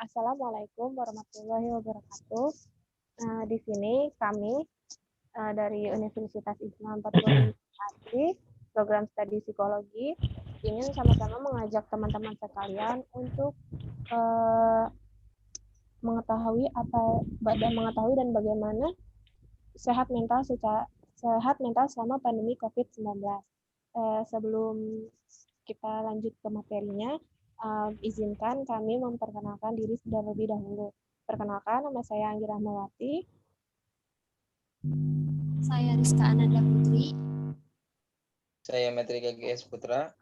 Assalamualaikum warahmatullahi wabarakatuh. Di sini kami dari Universitas Islam Fatwa Aceh, program studi psikologi, ingin sama-sama mengajak teman-teman sekalian untuk mengetahui dan bagaimana sehat mental selama pandemi COVID-19. Sebelum kita lanjut ke materinya, izinkan kami memperkenalkan diri terlebih dahulu. Perkenalkan, nama saya Anggi Rahmawati. Saya Rizka Ananda Putri. Saya Metrika GS Putra.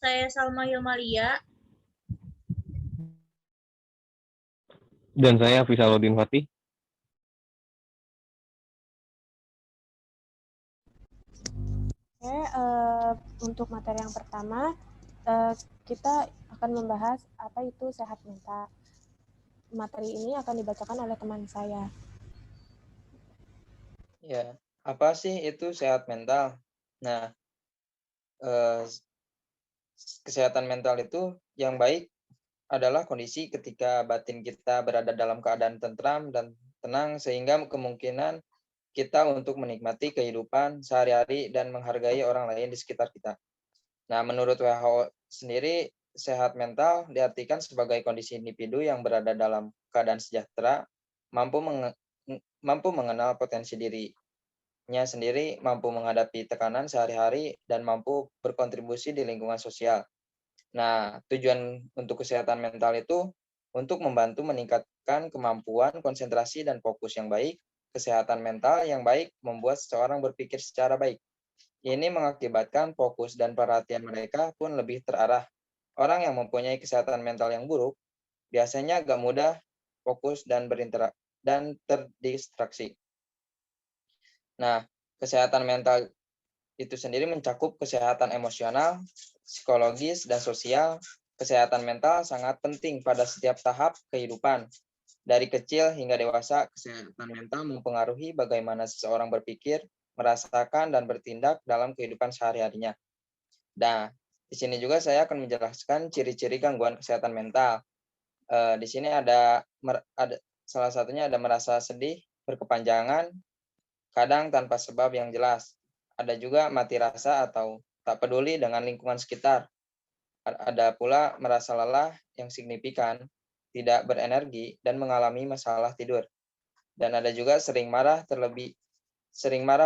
Saya Salma Hilmalia. Dan saya Fisaluddin Fatih. Oke, untuk materi yang pertama, kita akan membahas apa itu sehat mental. Materi ini akan dibacakan oleh teman saya. Ya, apa sih itu sehat mental? Nah, kesehatan mental itu yang baik adalah kondisi ketika batin kita berada dalam keadaan tentram dan tenang sehingga kemungkinan kita untuk menikmati kehidupan sehari-hari dan menghargai orang lain di sekitar kita. Nah, menurut WHO sendiri, sehat mental diartikan sebagai kondisi individu yang berada dalam keadaan sejahtera, mampu mengenal potensi dirinya sendiri, mampu menghadapi tekanan sehari-hari, dan mampu berkontribusi di lingkungan sosial. Nah, tujuan untuk kesehatan mental itu untuk membantu meningkatkan kemampuan konsentrasi dan fokus yang baik. Kesehatan mental yang baik membuat seseorang berpikir secara baik. Ini mengakibatkan fokus dan perhatian mereka pun lebih terarah. Orang yang mempunyai kesehatan mental yang buruk biasanya agak mudah fokus dan terdistraksi. Nah, kesehatan mental itu sendiri mencakup kesehatan emosional, psikologis, dan sosial. Kesehatan mental sangat penting pada setiap tahap kehidupan. Dari kecil hingga dewasa, kesehatan mental mempengaruhi bagaimana seseorang berpikir, merasakan, dan bertindak dalam kehidupan sehari-harinya. Nah, di sini juga saya akan menjelaskan ciri-ciri gangguan kesehatan mental. Di sini ada salah satunya ada merasa sedih berkepanjangan, kadang tanpa sebab yang jelas. Ada juga mati rasa atau tak peduli dengan lingkungan sekitar. Ada pula merasa lelah yang signifikan, tidak berenergi, dan mengalami masalah tidur. Dan ada juga sering marah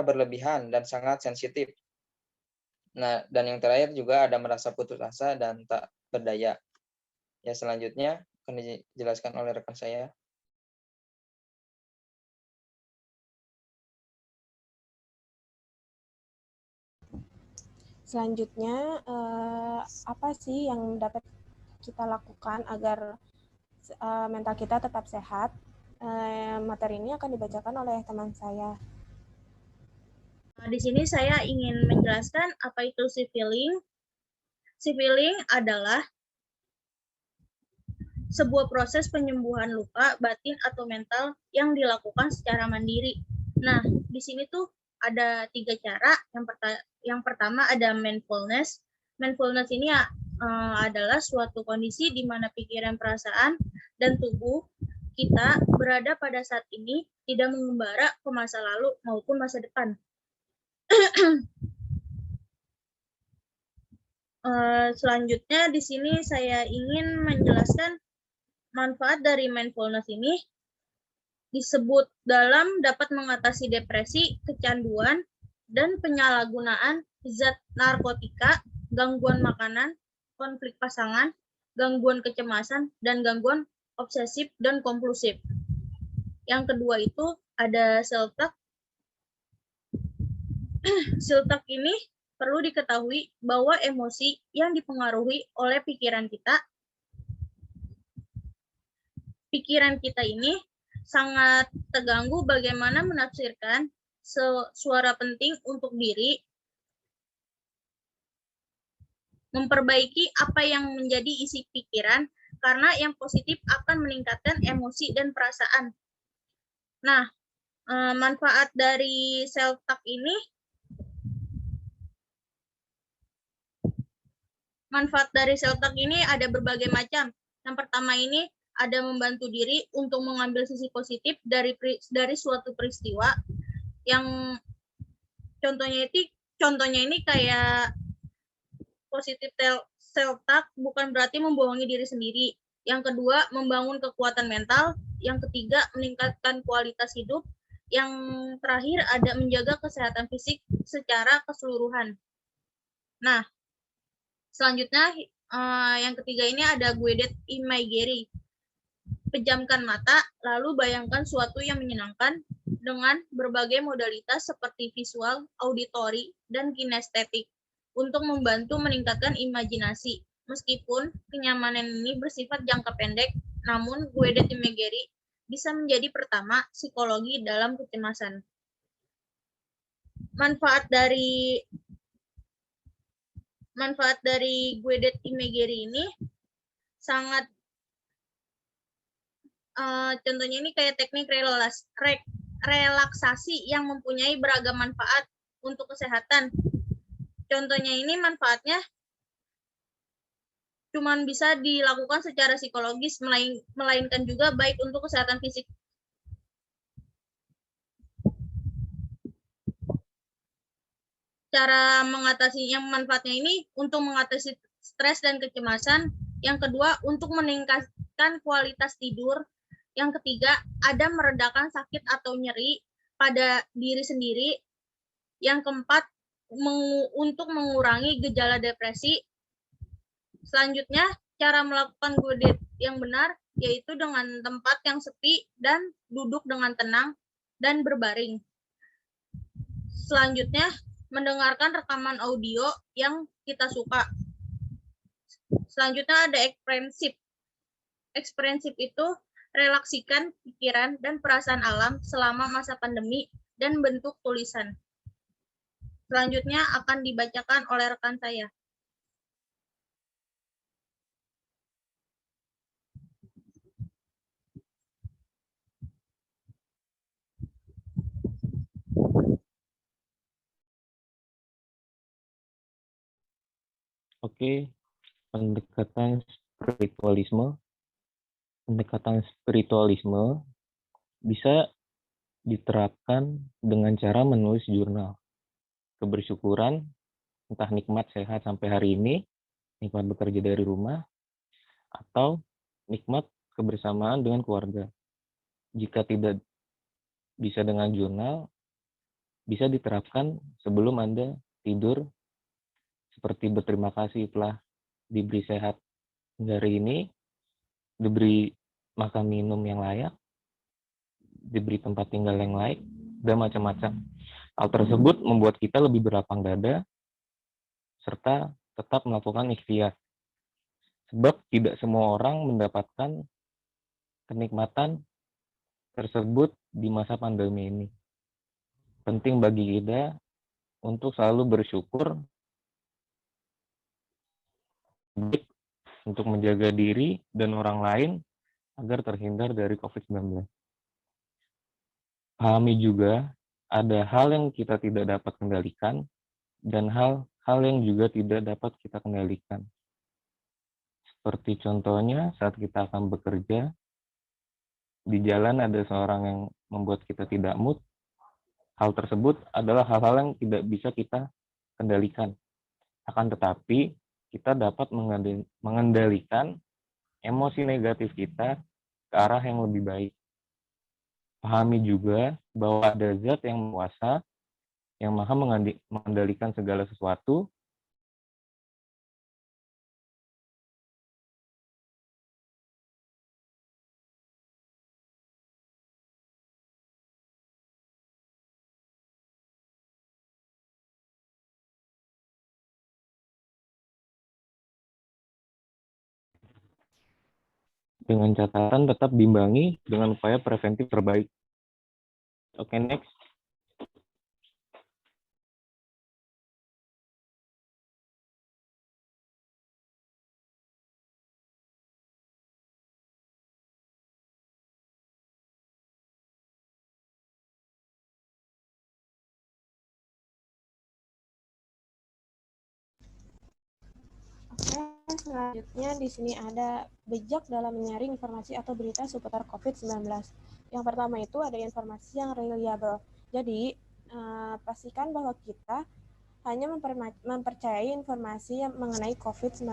berlebihan dan sangat sensitif. Nah, dan yang terakhir juga ada merasa putus asa dan tak berdaya. Ya, selanjutnya akan dijelaskan oleh rekan saya. Selanjutnya, apa sih yang dapat kita lakukan agar mental kita tetap sehat? Materi ini akan dibacakan oleh teman saya. Di sini saya ingin menjelaskan apa itu CIVILING. CIVILING adalah sebuah proses penyembuhan luka batin atau mental yang dilakukan secara mandiri. Nah, di sini tuh ada 3 cara. Yang pertama ada mindfulness. Mindfulness ini adalah suatu kondisi di mana pikiran, perasaan, dan tubuh kita berada pada saat ini tidak mengembara ke masa lalu maupun masa depan. Selanjutnya di sini saya ingin menjelaskan manfaat dari mindfulness ini. Disebut dalam dapat mengatasi depresi, kecanduan, dan penyalahgunaan zat narkotika, gangguan makanan, konflik pasangan, gangguan kecemasan, dan gangguan obsesif dan kompulsif. Yang kedua itu ada self-talk. Self-talk ini perlu diketahui bahwa emosi yang dipengaruhi oleh pikiran kita ini sangat terganggu bagaimana menafsirkan suara penting untuk diri, memperbaiki apa yang menjadi isi pikiran, karena yang positif akan meningkatkan emosi dan perasaan. Nah, manfaat dari self-talk ini ada berbagai macam. Yang pertama ini ada membantu diri untuk mengambil sisi positif dari suatu peristiwa yang contohnya ini kayak positif self-talk bukan berarti membohongi diri sendiri. Yang kedua, membangun kekuatan mental. Yang ketiga, meningkatkan kualitas hidup. Yang terakhir, ada menjaga kesehatan fisik secara keseluruhan. Nah, selanjutnya yang ketiga ini ada guided imagery. Pejamkan mata, lalu bayangkan suatu yang menyenangkan dengan berbagai modalitas seperti visual, auditory, dan kinestetik untuk membantu meningkatkan imajinasi. Meskipun kenyamanan ini bersifat jangka pendek, namun guided imagery bisa menjadi pertama psikologi dalam kecemasan. Manfaat dari guided imagery ini sangat contohnya ini kayak teknik relaksasi yang mempunyai beragam manfaat untuk kesehatan. Contohnya ini manfaatnya cuman bisa dilakukan secara psikologis, melainkan juga baik untuk kesehatan fisik. Cara mengatasi yang manfaatnya ini untuk mengatasi stres dan kecemasan. Yang kedua, untuk meningkatkan kualitas tidur. Yang ketiga, ada meredakan sakit atau nyeri pada diri sendiri. Yang keempat, untuk mengurangi gejala depresi. Selanjutnya, cara melakukan guided yang benar yaitu dengan tempat yang sepi dan duduk dengan tenang dan berbaring. Selanjutnya, mendengarkan rekaman audio yang kita suka. Selanjutnya ada eksprensif. Eksprensif itu relaksikan pikiran dan perasaan alam selama masa pandemi dan bentuk tulisan. Selanjutnya akan dibacakan oleh rekan saya. Oke, pendekatan spiritualisme. Pendekatan spiritualisme bisa diterapkan dengan cara menulis jurnal kebersyukuran, entah nikmat sehat sampai hari ini, nikmat bekerja dari rumah, atau nikmat kebersamaan dengan keluarga. Jika tidak bisa dengan jurnal, bisa diterapkan sebelum Anda tidur, seperti berterima kasih telah diberi sehat hari ini, diberi makan minum yang layak, diberi tempat tinggal yang layak, dan macam-macam. Hal tersebut membuat kita lebih berlapang dada, serta tetap melakukan ikhtiar. Sebab tidak semua orang mendapatkan kenikmatan tersebut di masa pandemi ini. Penting bagi kita untuk selalu bersyukur untuk menjaga diri dan orang lain agar terhindar dari COVID-19. Pahami juga ada hal yang kita tidak dapat kendalikan dan hal-hal yang juga tidak dapat kita kendalikan. Seperti contohnya saat kita akan bekerja, di jalan ada seorang yang membuat kita tidak mood. Hal tersebut adalah hal-hal yang tidak bisa kita kendalikan. Akan tetapi, kita dapat mengendalikan emosi negatif kita ke arah yang lebih baik. Pahami juga bahwa ada zat yang menguasa, yang maha mengendalikan segala sesuatu, dengan catatan tetap diimbangi dengan upaya preventif terbaik. Oke, next. Oke, Selanjutnya di sini ada bijak dalam menyaring informasi atau berita seputar COVID-19. Yang pertama itu ada informasi yang reliable. Jadi, pastikan bahwa kita hanya mempercayai informasi yang mengenai COVID-19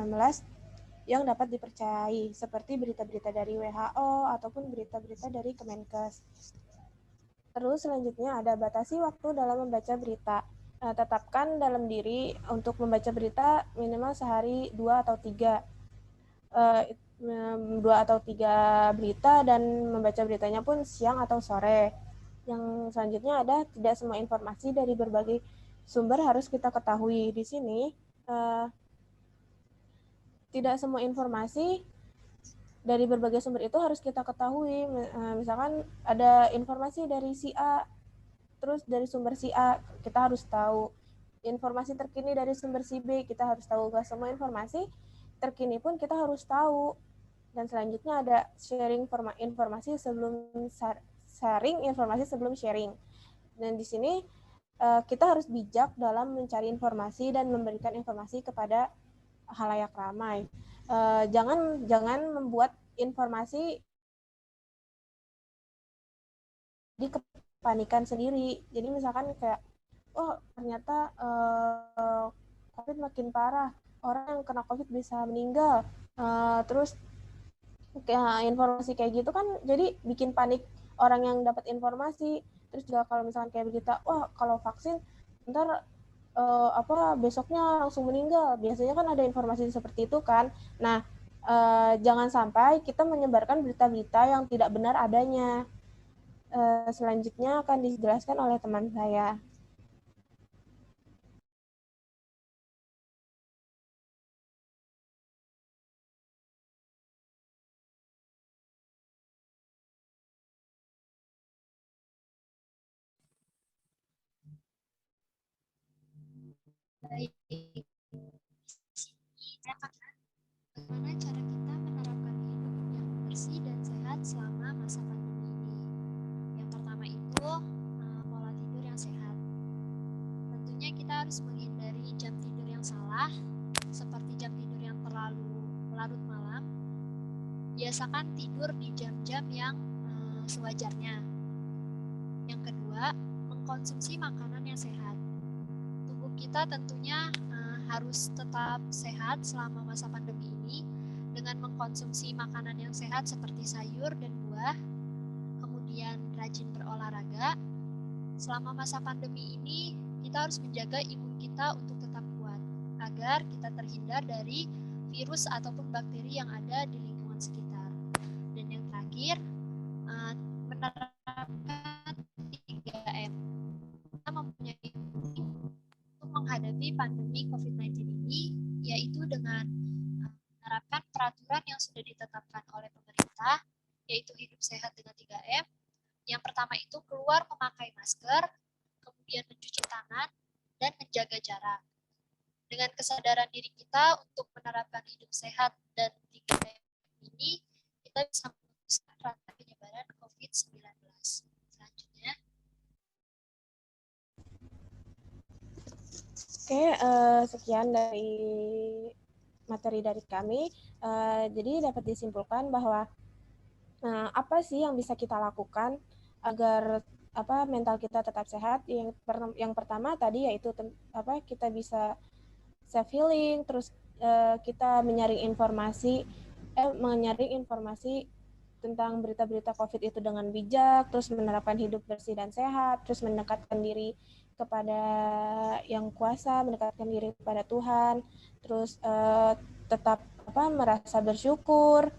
yang dapat dipercayai, seperti berita-berita dari WHO ataupun berita-berita dari Kemenkes. Terus selanjutnya ada batasi waktu dalam membaca berita. Tetapkan dalam diri untuk membaca berita minimal sehari 2 atau 3 berita dan membaca beritanya pun siang atau sore. Yang selanjutnya ada tidak semua informasi dari berbagai sumber harus kita ketahui. Di sini tidak semua informasi dari berbagai sumber itu harus kita ketahui. Misalkan ada informasi dari si A, terus dari sumber si A kita harus tahu. Informasi terkini dari sumber si B kita harus tahu. Gak semua informasi terkini pun kita harus tahu. Dan selanjutnya ada sharing informasi sebelum sharing. Dan di sini kita harus bijak dalam mencari informasi dan memberikan informasi kepada halayak ramai. Jangan membuat informasi di kepanikan sendiri. Jadi misalkan kayak, oh ternyata COVID makin parah, orang yang kena COVID bisa meninggal. Terus informasi kayak gitu kan jadi bikin panik orang yang dapat informasi. Terus juga kalau misalkan kayak begitu, wah kalau vaksin ntar besoknya langsung meninggal. Biasanya kan ada informasi seperti itu kan. Nah, jangan sampai kita menyebarkan berita-berita yang tidak benar adanya. Selanjutnya akan dijelaskan oleh teman saya. Baik. Bagaimana cara kita menerapkan hidup yang bersih dan sehat selama masa pandemi ini? Yang pertama itu pola tidur yang sehat. Tentunya kita harus menghindari jam tidur yang salah, seperti jam tidur yang terlalu larut malam. Biasakan tidur di jam-jam yang sewajarnya. Yang kedua, mengkonsumsi makanan yang sehat. Tubuh kita tentunya harus tetap sehat selama masa pandemi ini dengan mengkonsumsi makanan yang sehat seperti sayur dan buah, kemudian rajin berolahraga. Selama masa pandemi ini, kita harus menjaga imun kita untuk tetap kuat, agar kita terhindar dari virus ataupun bakteri yang ada di lingkungan sekitar. Dan yang terakhir, menerapkan 3M. Kita mempunyai untuk menghadapi pandemi COVID-19 ini, yaitu dengan menerapkan peraturan yang sudah ditetapkan oleh pemerintah, yaitu hidup sehat dengan 3M. Yang pertama itu keluar memakai masker, kemudian mencuci tangan, dan menjaga jarak. Dengan kesadaran diri kita untuk menerapkan hidup sehat dan 3M ini, kita bisa memutuskan rantai penyebaran COVID-19. Selanjutnya. Oke, sekian dari materi dari kami. Jadi dapat disimpulkan bahwa apa sih yang bisa kita lakukan agar mental kita tetap sehat. Yang pertama tadi yaitu kita bisa self healing, terus kita menyaring informasi tentang berita-berita COVID itu dengan bijak, terus menerapkan hidup bersih dan sehat, terus mendekatkan diri kepada yang kuasa, mendekatkan diri kepada Tuhan, terus tetap merasa bersyukur.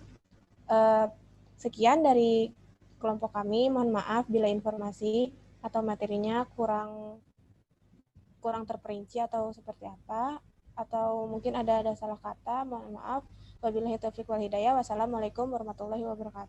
Sekian dari kelompok kami. Mohon maaf bila informasi atau materinya kurang terperinci atau seperti apa, atau mungkin ada salah kata. Mohon maaf. Wabillahi taufiq wal hidayah. Wassalamualaikum warahmatullahi wabarakatuh.